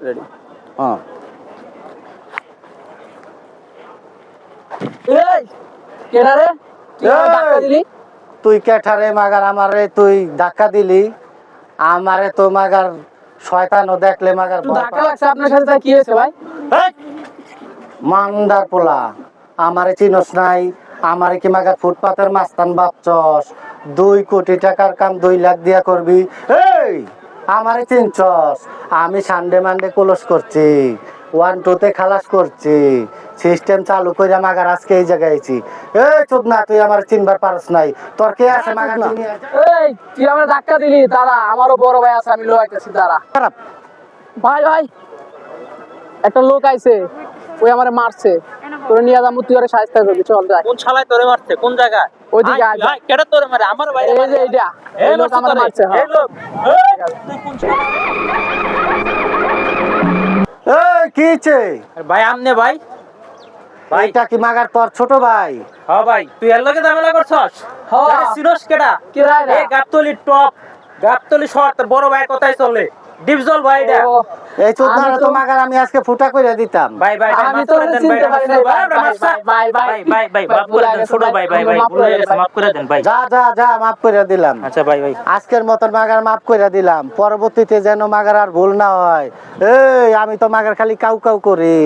Ready. হ্যাঁ এই কেডা রে? তুই আমাকে ধাক্কা দিলি? তুই কেঠারে মাগার আমারে তুই ধাক্কা দিলি আমারে তো মাগার শয়তানও দেখলে মাগার একটু ধাক্কা লাগছে আপনার সাথে, তাই কি হয়েছে ভাই? মান্দার পোলা আমারে চিনস নাই আমারে কি মাগার ফুটপাতের মাস্তান ভাবছস 2 কোটি টাকার কাম 2 লাখ দিয়া করবি এই আমারে চিনছস আমি সানডে মানডে ক্লোজ করছি 1-2 তে খালাস করছি সিস্টেম চালু কইরা মাগার আজকে এই জায়গায় আইছি এই চুপ না তুই আমার চিনবার পারস নাই তোর কে আছে মাগার না এই তুই আমার ধাক্কা দিলি, দাঁড়া, আমারও বড় ভাই আছে, আমি লোয়াইতেছি, দাঁড়া। খারাপ ভাই ভাই, একটা লোক আইছে, ওই আমারে মারছে, তোরে নিয়ে যাবো, তুই ওরে সাহায্য করবি, চল যাই। কোন শালায় তোরে মারছে? কোন জায়গায়? ওইদিকে আয়, ভাই কেডা তোরে মারে? আমার ভাই এই যে এইটা, এই লোক আমারে মারছে। এই লোক এই, তুই কোন শালা? এই কি হইছে ভাই আমনে ভাই? ভাই এইটা কি মাগার তোর ছোট ভাই হ্যাঁ ভাই, তুই এর লগে ঝামেলা করছস? হ্যাঁ। আরে সিরোস কেডা? কেডা এটা? এই গাবতলি টপ, গাবতলি শর্ট, তোর বড় ভাই কথাই চলে। ডিপজল ভাই এটা। ও, এই চোদ না আমি তো তো- মাগার আমি আজকে ফুটা কইরা দিতাম ভাই ভাই ভাই, আমি মাফ তো করে দেন ভাই, চিনতে পারি নাই, ভাই, ভাই, ভাই, ভাই, ভাই ভাই, মাফ করে দেন ছোট ভাই, ভাই ভাই, ভুল হয়ে গেছে, মাফ করে দেন ভাই। যা যা যা মাফ কইরা দিলাম আচ্ছা ভাই ভাই, আজকের মতন মাগার মাফ কইরা দিলাম পরবর্তীতে যেন মাগার আর ভুল না হয় এই আমি তো মাগার খালি কাউ কাউ করি